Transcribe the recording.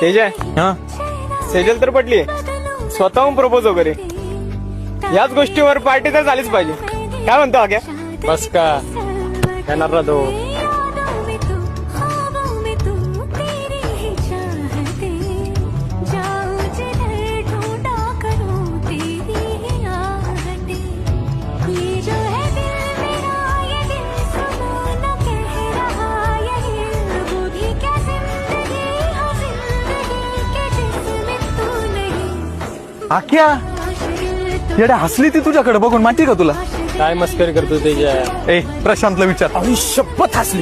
तेज आहे हा सेजल तर पटली स्वतःहून प्रपोज वगैरे याच गोष्टीवर पार्टी तर झालीच पाहिजे. काय म्हणतो आग्या? बस का येणार ना तो. आख्या येड्या हसली ती तुझ्याकडे बघून माहिती का तुला? काय मस्करी करतो त्याच्या. ए प्रशांतला विचार. शपथ हसली.